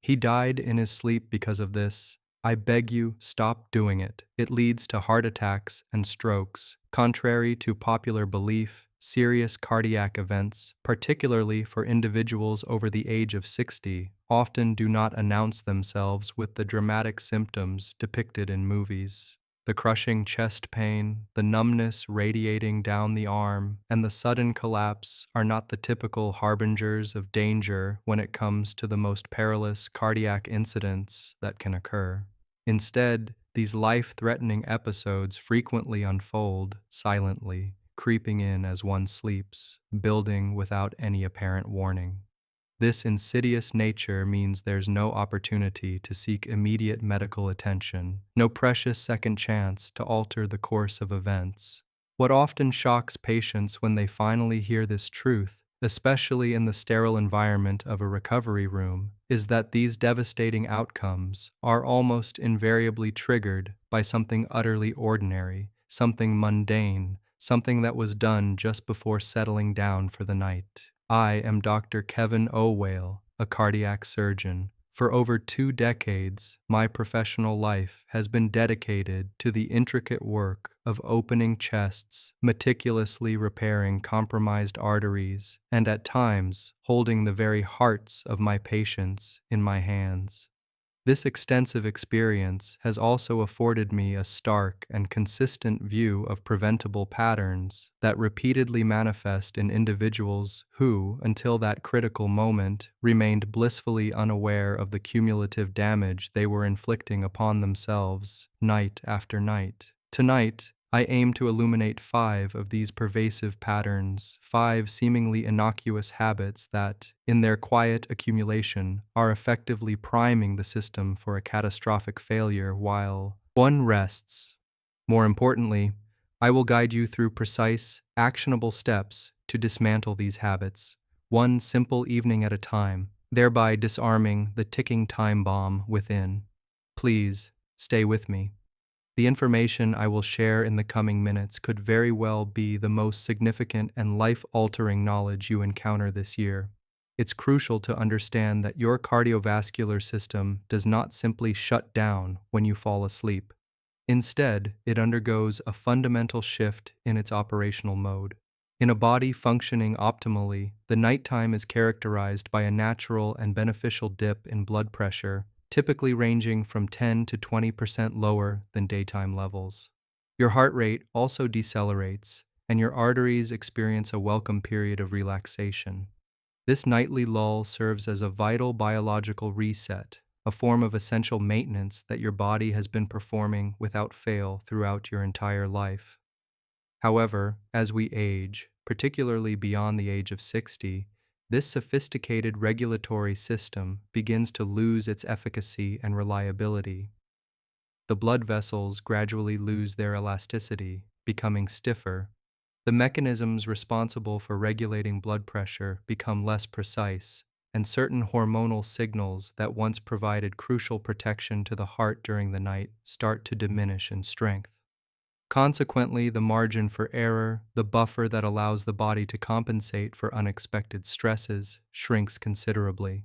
He died in his sleep because of this. I beg you, stop doing it. It leads to heart attacks and strokes. Contrary to popular belief, serious cardiac events, particularly for individuals over the age of 60, often do not announce themselves with the dramatic symptoms depicted in movies. The crushing chest pain, the numbness radiating down the arm, and the sudden collapse are not the typical harbingers of danger when it comes to the most perilous cardiac incidents that can occur. Instead, these life-threatening episodes frequently unfold silently, creeping in as one sleeps, building without any apparent warning. This insidious nature means there's no opportunity to seek immediate medical attention, no precious second chance to alter the course of events. What often shocks patients when they finally hear this truth, especially in the sterile environment of a recovery room, is that these devastating outcomes are almost invariably triggered by something utterly ordinary, something mundane, something that was done just before settling down for the night. I am Dr. Kevin O'Whale, a cardiac surgeon. For over 2 decades, my professional life has been dedicated to the intricate work of opening chests, meticulously repairing compromised arteries, and at times holding the very hearts of my patients in my hands. This extensive experience has also afforded me a stark and consistent view of preventable patterns that repeatedly manifest in individuals who, until that critical moment, remained blissfully unaware of the cumulative damage they were inflicting upon themselves night after night. Tonight, I aim to illuminate 5 of these pervasive patterns, 5 seemingly innocuous habits that, in their quiet accumulation, are effectively priming the system for a catastrophic failure while one rests. More importantly, I will guide you through precise, actionable steps to dismantle these habits, one simple evening at a time, thereby disarming the ticking time bomb within. Please, stay with me. The information I will share in the coming minutes could very well be the most significant and life-altering knowledge you encounter this year. It's crucial to understand that your cardiovascular system does not simply shut down when you fall asleep. Instead, it undergoes a fundamental shift in its operational mode. In a body functioning optimally, the nighttime is characterized by a natural and beneficial dip in blood pressure, typically ranging from 10 to 20% lower than daytime levels. Your heart rate also decelerates, and your arteries experience a welcome period of relaxation. This nightly lull serves as a vital biological reset, a form of essential maintenance that your body has been performing without fail throughout your entire life. However, as we age, particularly beyond the age of 60, this sophisticated regulatory system begins to lose its efficacy and reliability. The blood vessels gradually lose their elasticity, becoming stiffer. The mechanisms responsible for regulating blood pressure become less precise, and certain hormonal signals that once provided crucial protection to the heart during the night start to diminish in strength. Consequently, the margin for error, the buffer that allows the body to compensate for unexpected stresses, shrinks considerably.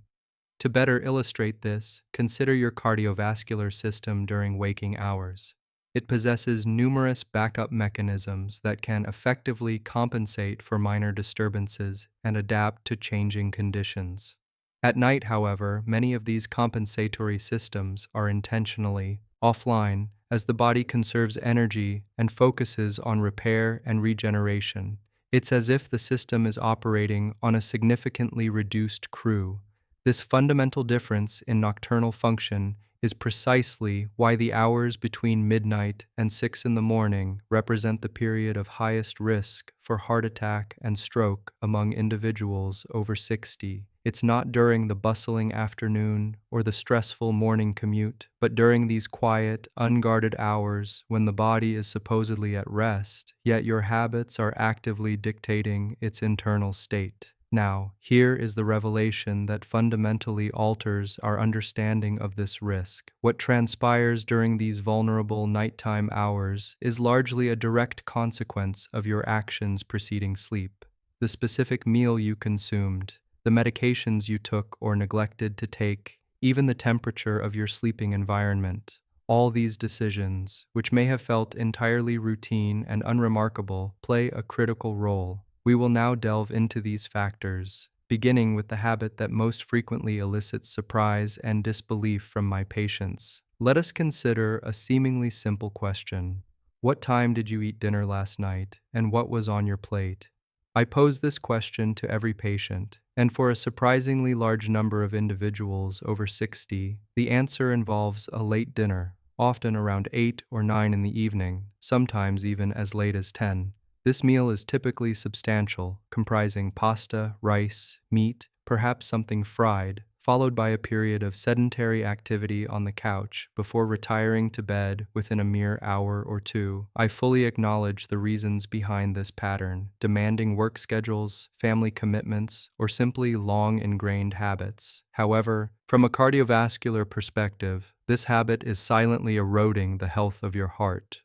To better illustrate this, consider your cardiovascular system during waking hours. It possesses numerous backup mechanisms that can effectively compensate for minor disturbances and adapt to changing conditions. At night, however, many of these compensatory systems are intentionally offline as the body conserves energy and focuses on repair and regeneration. It's as if the system is operating on a significantly reduced crew. This fundamental difference in nocturnal function is precisely why the hours between midnight and 6 in the morning represent the period of highest risk for heart attack and stroke among individuals over 60. It's not during the bustling afternoon or the stressful morning commute, but during these quiet, unguarded hours when the body is supposedly at rest, yet your habits are actively dictating its internal state. Now, here is the revelation that fundamentally alters our understanding of this risk. What transpires during these vulnerable nighttime hours is largely a direct consequence of your actions preceding sleep. The specific meal you consumed, the medications you took or neglected to take, even the temperature of your sleeping environment. All these decisions, which may have felt entirely routine and unremarkable, play a critical role. We will now delve into these factors, beginning with the habit that most frequently elicits surprise and disbelief from my patients. Let us consider a seemingly simple question. What time did you eat dinner last night, and what was on your plate? I pose this question to every patient, and for a surprisingly large number of individuals over 60, the answer involves a late dinner, often around 8 or 9 in the evening, sometimes even as late as 10. This meal is typically substantial, comprising pasta, rice, meat, perhaps something fried, followed by a period of sedentary activity on the couch before retiring to bed within a mere hour or two. I fully acknowledge the reasons behind this pattern: demanding work schedules, family commitments, or simply long ingrained habits. However, from a cardiovascular perspective, this habit is silently eroding the health of your heart.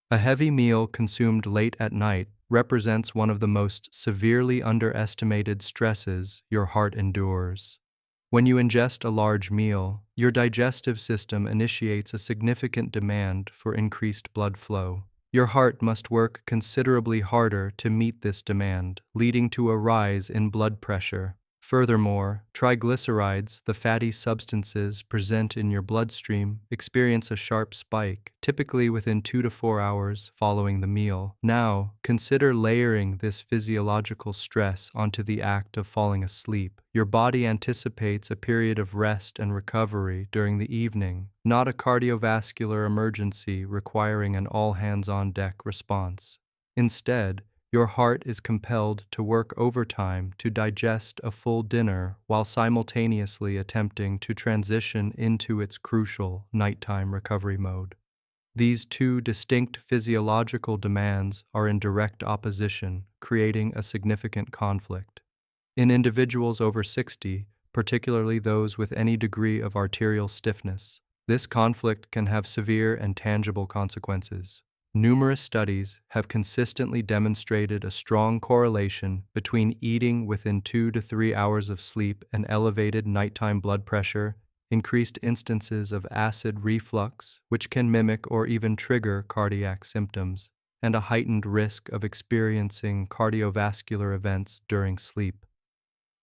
A heavy meal consumed late at night represents one of the most severely underestimated stresses your heart endures. When you ingest a large meal, your digestive system initiates a significant demand for increased blood flow. Your heart must work considerably harder to meet this demand, leading to a rise in blood pressure. Furthermore, triglycerides, the fatty substances present in your bloodstream, experience a sharp spike, typically within 2 to 4 hours following the meal. Now, consider layering this physiological stress onto the act of falling asleep. Your body anticipates a period of rest and recovery during the evening, not a cardiovascular emergency requiring an all-hands-on-deck response. Instead, your heart is compelled to work overtime to digest a full dinner while simultaneously attempting to transition into its crucial nighttime recovery mode. These two distinct physiological demands are in direct opposition, creating a significant conflict. In individuals over 60, particularly those with any degree of arterial stiffness, this conflict can have severe and tangible consequences. Numerous studies have consistently demonstrated a strong correlation between eating within 2 to 3 hours of sleep and elevated nighttime blood pressure, increased instances of acid reflux, which can mimic or even trigger cardiac symptoms, and a heightened risk of experiencing cardiovascular events during sleep.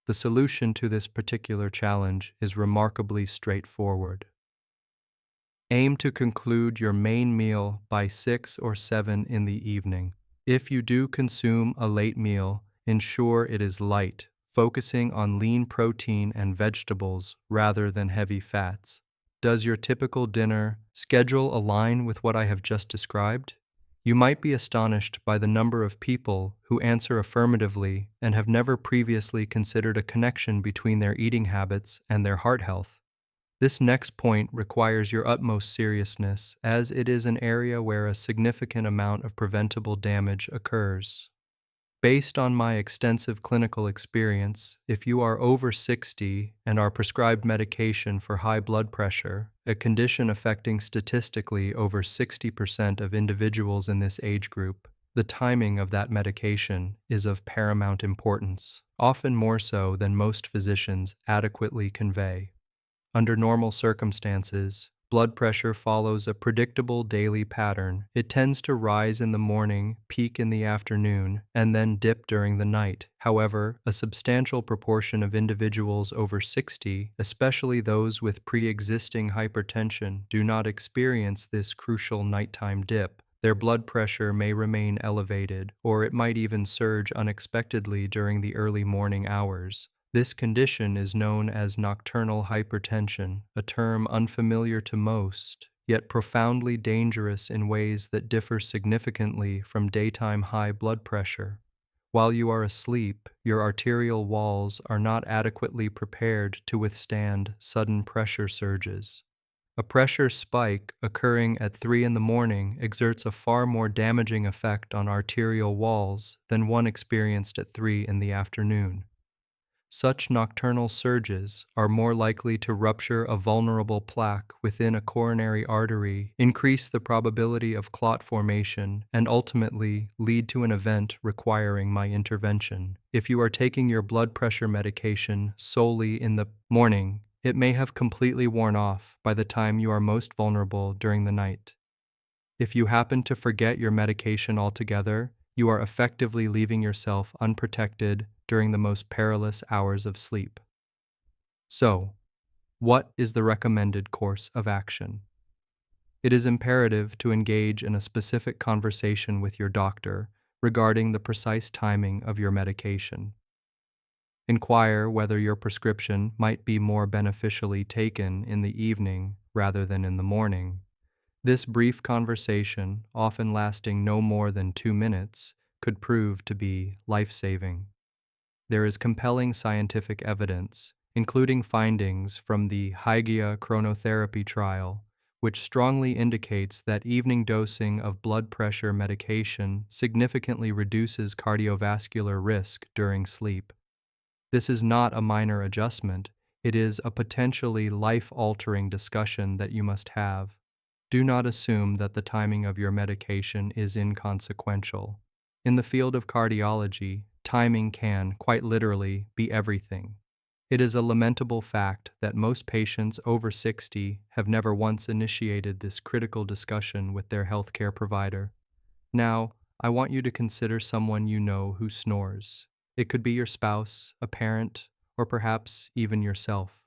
The solution to this particular challenge is remarkably straightforward. Aim to conclude your main meal by 6 or 7 in the evening. If you do consume a late meal, ensure it is light, focusing on lean protein and vegetables rather than heavy fats. Does your typical dinner schedule align with what I have just described? You might be astonished by the number of people who answer affirmatively and have never previously considered a connection between their eating habits and their heart health. This next point requires your utmost seriousness, as it is an area where a significant amount of preventable damage occurs. Based on my extensive clinical experience, if you are over 60 and are prescribed medication for high blood pressure, a condition affecting statistically over 60% of individuals in this age group, the timing of that medication is of paramount importance, often more so than most physicians adequately convey. Under normal circumstances, blood pressure follows a predictable daily pattern. It tends to rise in the morning, peak in the afternoon, and then dip during the night. However, a substantial proportion of individuals over 60, especially those with pre-existing hypertension, do not experience this crucial nighttime dip. Their blood pressure may remain elevated, or it might even surge unexpectedly during the early morning hours. This condition is known as nocturnal hypertension, a term unfamiliar to most, yet profoundly dangerous in ways that differ significantly from daytime high blood pressure. While you are asleep, your arterial walls are not adequately prepared to withstand sudden pressure surges. A pressure spike occurring at 3 in the morning exerts a far more damaging effect on arterial walls than one experienced at 3 in the afternoon. Such nocturnal surges are more likely to rupture a vulnerable plaque within a coronary artery, increase the probability of clot formation, and ultimately lead to an event requiring my intervention. If you are taking your blood pressure medication solely in the morning, it may have completely worn off by the time you are most vulnerable during the night. If you happen to forget your medication altogether, you are effectively leaving yourself unprotected during the most perilous hours of sleep. So, what is the recommended course of action? It is imperative to engage in a specific conversation with your doctor regarding the precise timing of your medication. Inquire whether your prescription might be more beneficially taken in the evening rather than in the morning. This brief conversation, often lasting no more than 2 minutes, could prove to be life-saving. There is compelling scientific evidence, including findings from the Hygia chronotherapy trial, which strongly indicates that evening dosing of blood pressure medication significantly reduces cardiovascular risk during sleep. This is not a minor adjustment, it is a potentially life-altering discussion that you must have. Do not assume that the timing of your medication is inconsequential. In the field of cardiology, timing can, quite literally, be everything. It is a lamentable fact that most patients over 60 have never once initiated this critical discussion with their healthcare provider. Now, I want you to consider someone you know who snores. It could be your spouse, a parent, or perhaps even yourself.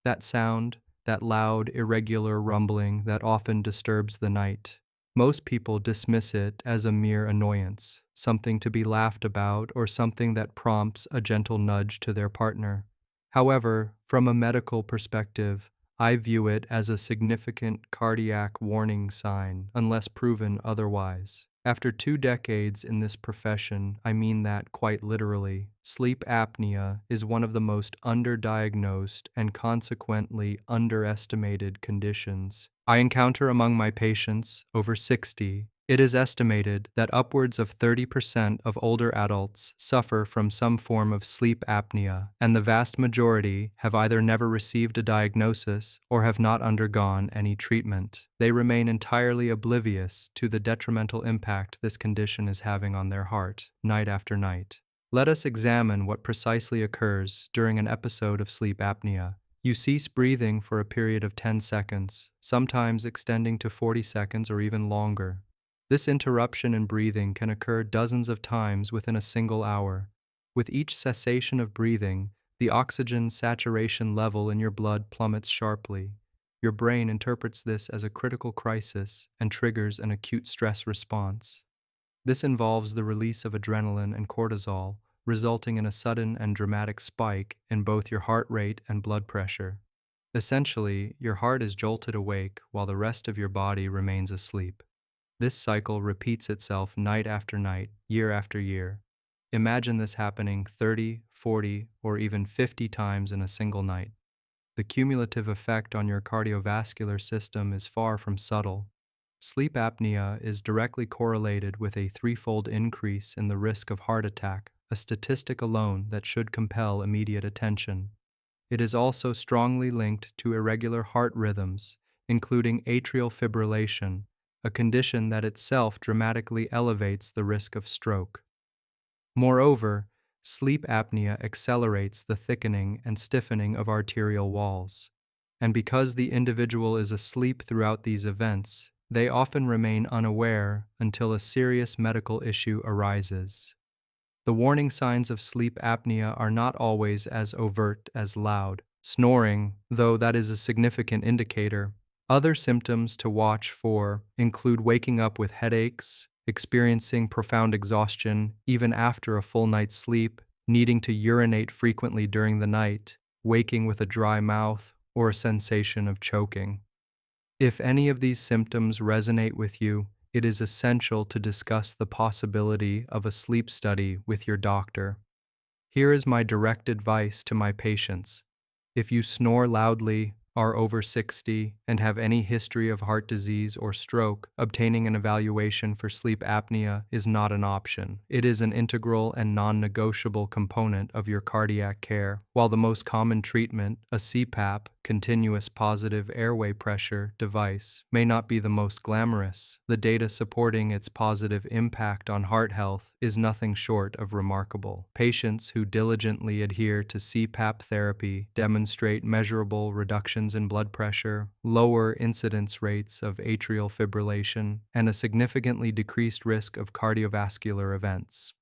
That sound, that loud, irregular rumbling that often disturbs the night. Most people dismiss it as a mere annoyance, something to be laughed about or something that prompts a gentle nudge to their partner. However, from a medical perspective, I view it as a significant cardiac warning sign unless proven otherwise. After 2 decades in this profession, I mean that quite literally, sleep apnea is one of the most underdiagnosed and consequently underestimated conditions I encounter among my patients over 60. It is estimated that upwards of 30% of older adults suffer from some form of sleep apnea, and the vast majority have either never received a diagnosis or have not undergone any treatment. They remain entirely oblivious to the detrimental impact this condition is having on their heart, night after night. Let us examine what precisely occurs during an episode of sleep apnea. You cease breathing for a period of 10 seconds, sometimes extending to 40 seconds or even longer. This interruption in breathing can occur dozens of times within a single hour. With each cessation of breathing, the oxygen saturation level in your blood plummets sharply. Your brain interprets this as a critical crisis and triggers an acute stress response. This involves the release of adrenaline and cortisol, resulting in a sudden and dramatic spike in both your heart rate and blood pressure. Essentially, your heart is jolted awake while the rest of your body remains asleep. This cycle repeats itself night after night, year after year. Imagine this happening 30, 40, or even 50 times in a single night. The cumulative effect on your cardiovascular system is far from subtle. Sleep apnea is directly correlated with a 3-fold increase in the risk of heart attack, a statistic alone that should compel immediate attention. It is also strongly linked to irregular heart rhythms, including atrial fibrillation, a condition that itself dramatically elevates the risk of stroke. Moreover, sleep apnea accelerates the thickening and stiffening of arterial walls. And because the individual is asleep throughout these events, they often remain unaware until a serious medical issue arises. The warning signs of sleep apnea are not always as overt as loud snoring, though that is a significant indicator. Other symptoms to watch for include waking up with headaches, experiencing profound exhaustion even after a full night's sleep, needing to urinate frequently during the night, waking with a dry mouth, or a sensation of choking. If any of these symptoms resonate with you, it is essential to discuss the possibility of a sleep study with your doctor. Here is my direct advice to my patients. If you snore loudly, are over 60 and have any history of heart disease or stroke, obtaining an evaluation for sleep apnea is not an option. It is an integral and non-negotiable component of your cardiac care. While the most common treatment, a CPAP, continuous positive airway pressure device, may not be the most glamorous, the data supporting its positive impact on heart health is nothing short of remarkable. Patients who diligently adhere to CPAP therapy demonstrate measurable reductions in blood pressure, lower incidence rates of atrial fibrillation, and a significantly decreased risk of cardiovascular events.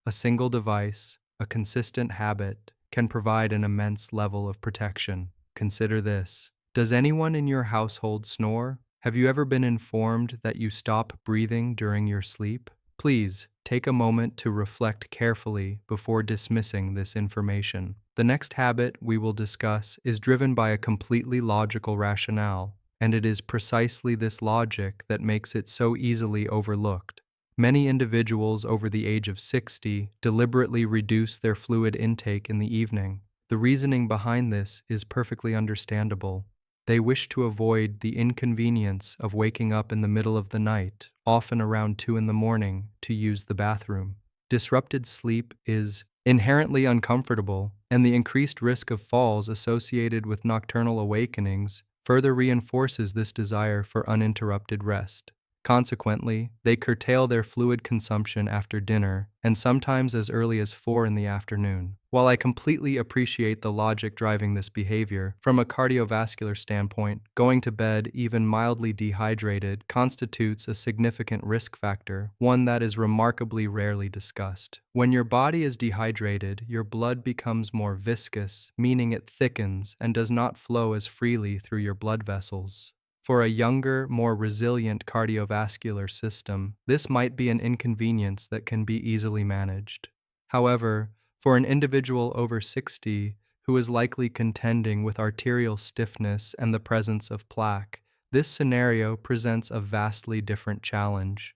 A single device, a consistent habit, can provide an immense level of protection. Consider this. Does anyone in your household snore? Have you ever been informed that you stop breathing during your sleep? Please take a moment to reflect carefully before dismissing this information. The next habit we will discuss is driven by a completely logical rationale, and it is precisely this logic that makes it so easily overlooked. Many individuals over the age of 60 deliberately reduce their fluid intake in the evening. The reasoning behind this is perfectly understandable. They wish to avoid the inconvenience of waking up in the middle of the night, often around 2 in the morning, to use the bathroom. Disrupted sleep is inherently uncomfortable, and the increased risk of falls associated with nocturnal awakenings further reinforces this desire for uninterrupted rest. Consequently, they curtail their fluid consumption after dinner, and sometimes as early as 4 in the afternoon. While I completely appreciate the logic driving this behavior, from a cardiovascular standpoint, going to bed even mildly dehydrated constitutes a significant risk factor, one that is remarkably rarely discussed. When your body is dehydrated, your blood becomes more viscous, meaning it thickens and does not flow as freely through your blood vessels. For a younger, more resilient cardiovascular system, this might be an inconvenience that can be easily managed. However, for an individual over 60 who is likely contending with arterial stiffness and the presence of plaque, this scenario presents a vastly different challenge.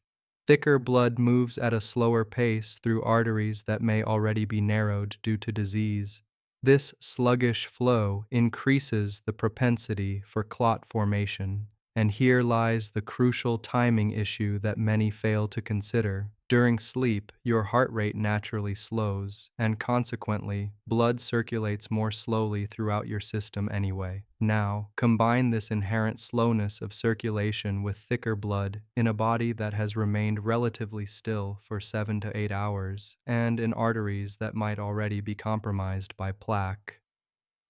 Thicker blood moves at a slower pace through arteries that may already be narrowed due to disease. This sluggish flow increases the propensity for clot formation, and here lies the crucial timing issue that many fail to consider. During sleep, your heart rate naturally slows, and consequently, blood circulates more slowly throughout your system anyway. Now, combine this inherent slowness of circulation with thicker blood in a body that has remained relatively still for 7 to 8 hours, and in arteries that might already be compromised by plaque.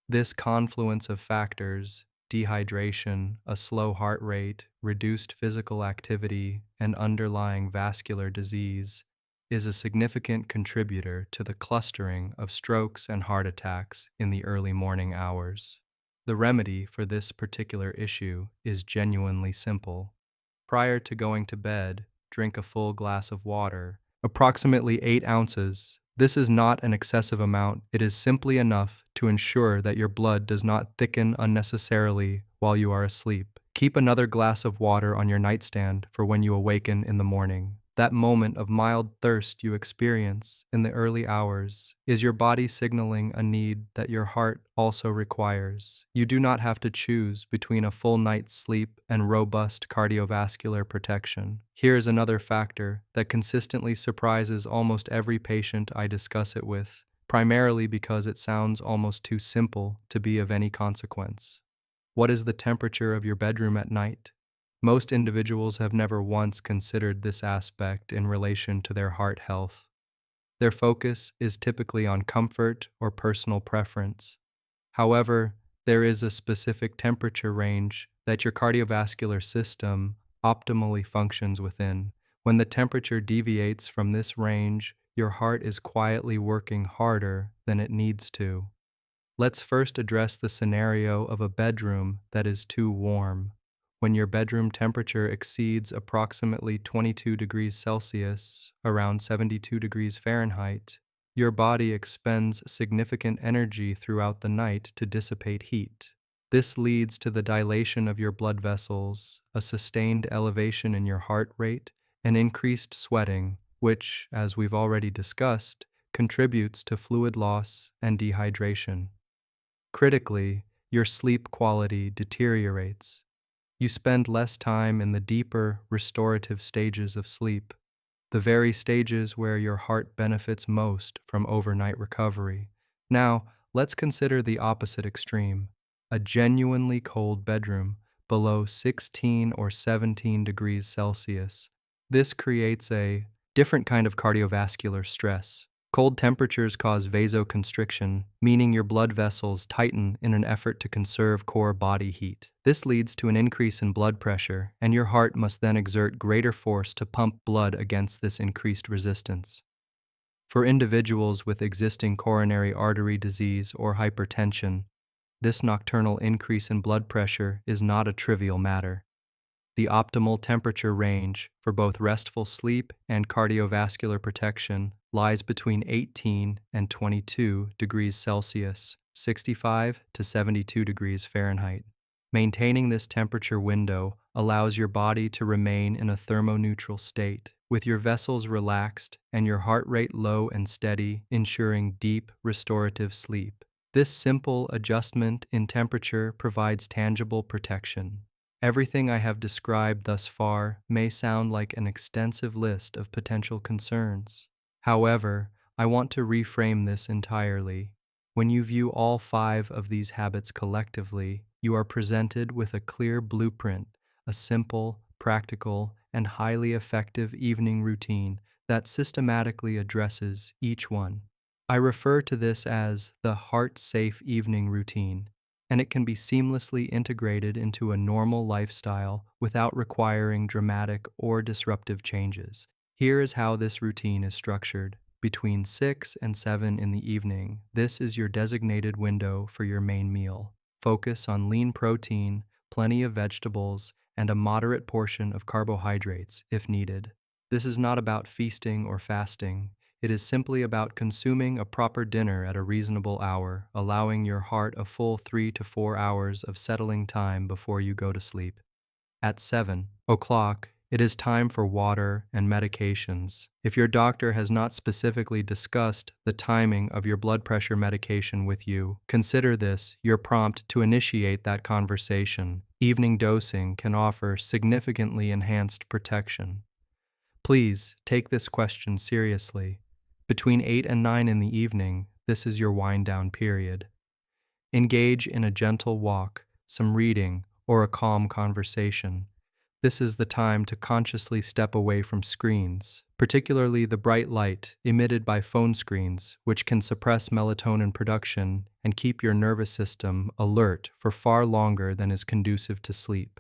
This confluence of factors, dehydration, a slow heart rate, reduced physical activity, and underlying vascular disease, is a significant contributor to the clustering of strokes and heart attacks in the early morning hours. The remedy for this particular issue is genuinely simple. Prior to going to bed, drink a full glass of water, approximately 8 ounces. This is not an excessive amount, it is simply enough to ensure that your blood does not thicken unnecessarily while you are asleep. Keep another glass of water on your nightstand for when you awaken in the morning. That moment of mild thirst you experience in the early hours is your body signaling a need that your heart also requires. You do not have to choose between a full night's sleep and robust cardiovascular protection. Here is another factor that consistently surprises almost every patient I discuss it with, primarily because it sounds almost too simple to be of any consequence. What is the temperature of your bedroom at night? Most individuals have never once considered this aspect in relation to their heart health. Their focus is typically on comfort or personal preference. However, there is a specific temperature range that your cardiovascular system optimally functions within. When the temperature deviates from this range, your heart is quietly working harder than it needs to. Let's first address the scenario of a bedroom that is too warm. When your bedroom temperature exceeds approximately 22 degrees Celsius, around 72 degrees Fahrenheit, your body expends significant energy throughout the night to dissipate heat. This leads to the dilation of your blood vessels, a sustained elevation in your heart rate, and increased sweating, which, as we've already discussed, contributes to fluid loss and dehydration. Critically, your sleep quality deteriorates. You spend less time in the deeper, restorative stages of sleep, the very stages where your heart benefits most from overnight recovery. Now, let's consider the opposite extreme, a genuinely cold bedroom below 16 or 17 degrees Celsius. This creates a different kind of cardiovascular stress. Cold temperatures cause vasoconstriction, meaning your blood vessels tighten in an effort to conserve core body heat. This leads to an increase in blood pressure, and your heart must then exert greater force to pump blood against this increased resistance. For individuals with existing coronary artery disease or hypertension, this nocturnal increase in blood pressure is not a trivial matter. The optimal temperature range for both restful sleep and cardiovascular protection lies between 18 and 22 degrees Celsius, 65 to 72 degrees Fahrenheit. Maintaining this temperature window allows your body to remain in a thermoneutral state, with your vessels relaxed and your heart rate low and steady, ensuring deep, restorative sleep. This simple adjustment in temperature provides tangible protection. Everything I have described thus far may sound like an extensive list of potential concerns. However, I want to reframe this entirely. When you view all 5 of these habits collectively, you are presented with a clear blueprint, a simple, practical, and highly effective evening routine that systematically addresses each one. I refer to this as the heart-safe evening routine, and it can be seamlessly integrated into a normal lifestyle without requiring dramatic or disruptive changes. Here is how this routine is structured. Between 6 and 7 in the evening, this is your designated window for your main meal. Focus on lean protein, plenty of vegetables, and a moderate portion of carbohydrates if needed. This is not about feasting or fasting. It is simply about consuming a proper dinner at a reasonable hour, allowing your heart a full 3 to 4 hours of settling time before you go to sleep. At 7 o'clock, it is time for water and medications. If your doctor has not specifically discussed the timing of your blood pressure medication with you, consider this your prompt to initiate that conversation. Evening dosing can offer significantly enhanced protection. Please take this question seriously. Between 8 and 9 in the evening, this is your wind-down period. Engage in a gentle walk, some reading, or a calm conversation. This is the time to consciously step away from screens, particularly the bright light emitted by phone screens, which can suppress melatonin production and keep your nervous system alert for far longer than is conducive to sleep.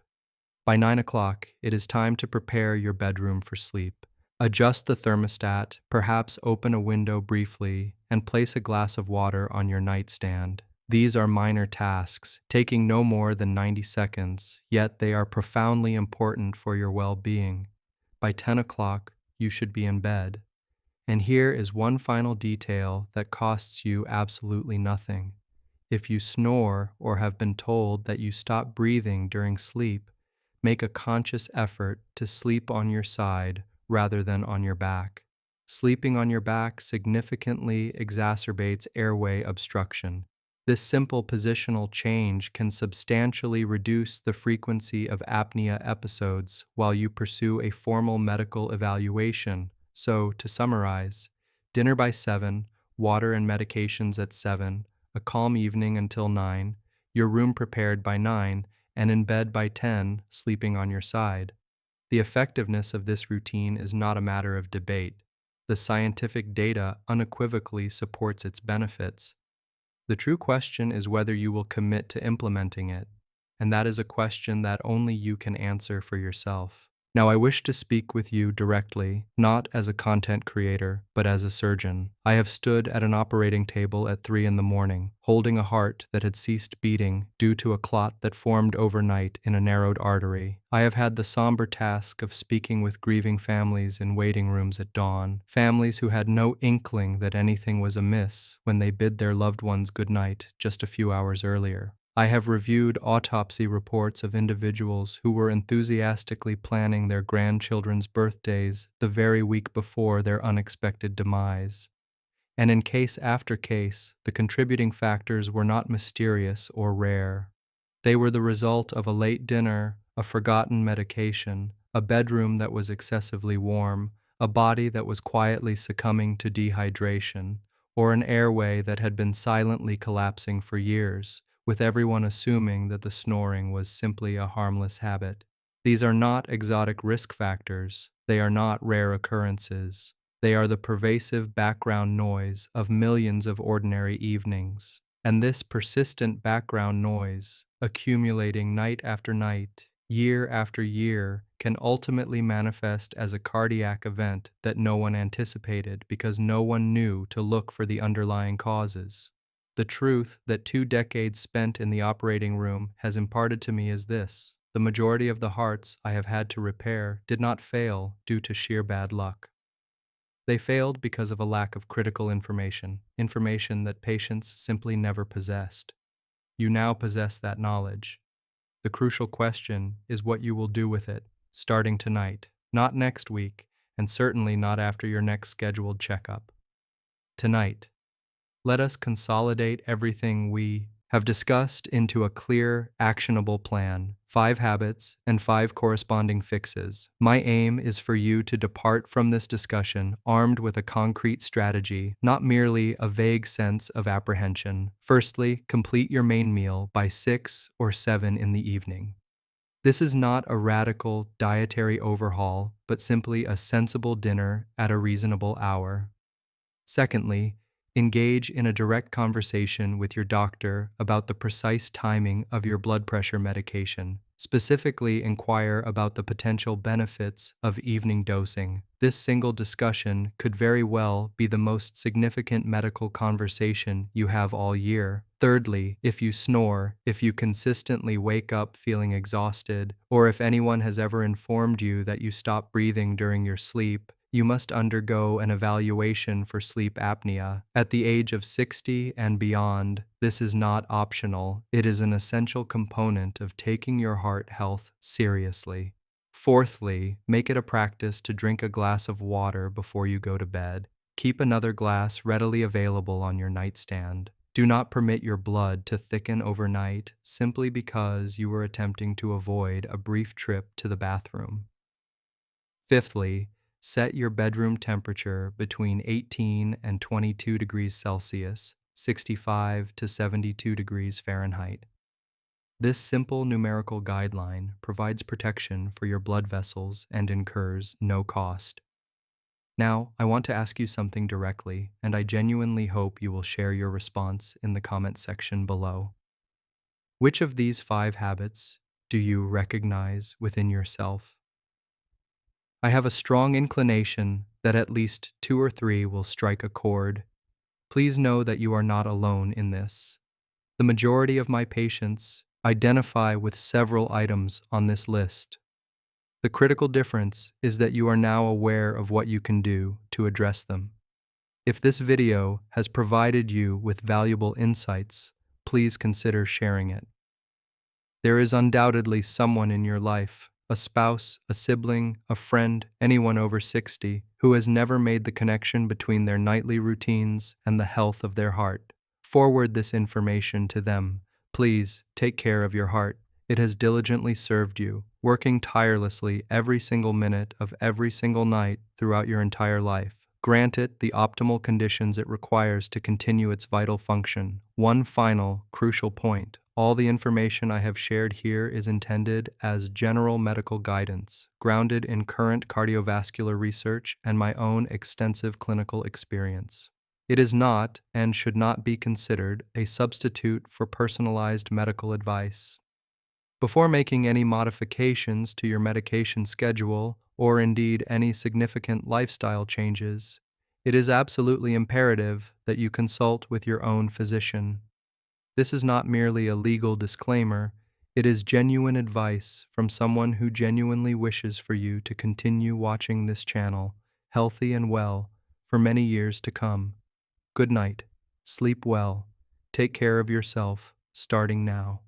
By 9 o'clock, it is time to prepare your bedroom for sleep. Adjust the thermostat, perhaps open a window briefly, and place a glass of water on your nightstand. These are minor tasks, taking no more than 90 seconds, yet they are profoundly important for your well-being. By 10 o'clock, you should be in bed. And here is one final detail that costs you absolutely nothing. If you snore or have been told that you stop breathing during sleep, make a conscious effort to sleep on your side rather than on your back. Sleeping on your back significantly exacerbates airway obstruction. This simple positional change can substantially reduce the frequency of apnea episodes while you pursue a formal medical evaluation. So, to summarize, dinner by 7, water and medications at 7, a calm evening until 9, your room prepared by 9, and in bed by 10, sleeping on your side. The effectiveness of this routine is not a matter of debate. The scientific data unequivocally supports its benefits. The true question is whether you will commit to implementing it, and that is a question that only you can answer for yourself. Now, I wish to speak with you directly, not as a content creator, but as a surgeon. I have stood at an operating table at 3 in the morning, holding a heart that had ceased beating due to a clot that formed overnight in a narrowed artery. I have had the somber task of speaking with grieving families in waiting rooms at dawn, families who had no inkling that anything was amiss when they bid their loved ones goodnight just a few hours earlier. I have reviewed autopsy reports of individuals who were enthusiastically planning their grandchildren's birthdays the very week before their unexpected demise. And in case after case, the contributing factors were not mysterious or rare. They were the result of a late dinner, a forgotten medication, a bedroom that was excessively warm, a body that was quietly succumbing to dehydration, or an airway that had been silently collapsing for years, with everyone assuming that the snoring was simply a harmless habit. These are not exotic risk factors, they are not rare occurrences. They are the pervasive background noise of millions of ordinary evenings. And this persistent background noise, accumulating night after night, year after year, can ultimately manifest as a cardiac event that no one anticipated because no one knew to look for the underlying causes. The truth that 2 decades spent in the operating room has imparted to me is this: the majority of the hearts I have had to repair did not fail due to sheer bad luck. They failed because of a lack of critical information that patients simply never possessed. You now possess that knowledge. The crucial question is what you will do with it, starting tonight, not next week, and certainly not after your next scheduled checkup. Tonight, let us consolidate everything we have discussed into a clear, actionable plan, 5 habits and 5 corresponding fixes. My aim is for you to depart from this discussion armed with a concrete strategy, not merely a vague sense of apprehension. Firstly, complete your main meal by 6 or 7 in the evening. This is not a radical dietary overhaul, but simply a sensible dinner at a reasonable hour. Secondly, engage in a direct conversation with your doctor about the precise timing of your blood pressure medication. Specifically, inquire about the potential benefits of evening dosing. This single discussion could very well be the most significant medical conversation you have all year. Thirdly, if you snore, if you consistently wake up feeling exhausted, or if anyone has ever informed you that you stop breathing during your sleep, you must undergo an evaluation for sleep apnea. At the age of 60 and beyond, this is not optional. It is an essential component of taking your heart health seriously. Fourthly, make it a practice to drink a glass of water before you go to bed. Keep another glass readily available on your nightstand. Do not permit your blood to thicken overnight simply because you were attempting to avoid a brief trip to the bathroom. Fifthly, set your bedroom temperature between 18 and 22 degrees Celsius, 65 to 72 degrees Fahrenheit. This simple numerical guideline provides protection for your blood vessels and incurs no cost. Now, I want to ask you something directly, and I genuinely hope you will share your response in the comment section below. Which of these 5 habits do you recognize within yourself? I have a strong inclination that at least 2 or 3 will strike a chord. Please know that you are not alone in this. The majority of my patients identify with several items on this list. The critical difference is that you are now aware of what you can do to address them. If this video has provided you with valuable insights, please consider sharing it. There is undoubtedly someone in your life, a spouse, a sibling, a friend, anyone over 60, who has never made the connection between their nightly routines and the health of their heart. Forward this information to them. Please take care of your heart. It has diligently served you, working tirelessly every single minute of every single night throughout your entire life. Grant it the optimal conditions it requires to continue its vital function. One final, crucial point. All the information I have shared here is intended as general medical guidance, grounded in current cardiovascular research and my own extensive clinical experience. It is not, and should not be considered, a substitute for personalized medical advice. Before making any modifications to your medication schedule, or indeed any significant lifestyle changes, it is absolutely imperative that you consult with your own physician. This is not merely a legal disclaimer, it is genuine advice from someone who genuinely wishes for you to continue watching this channel, healthy and well, for many years to come. Good night, sleep well, take care of yourself, starting now.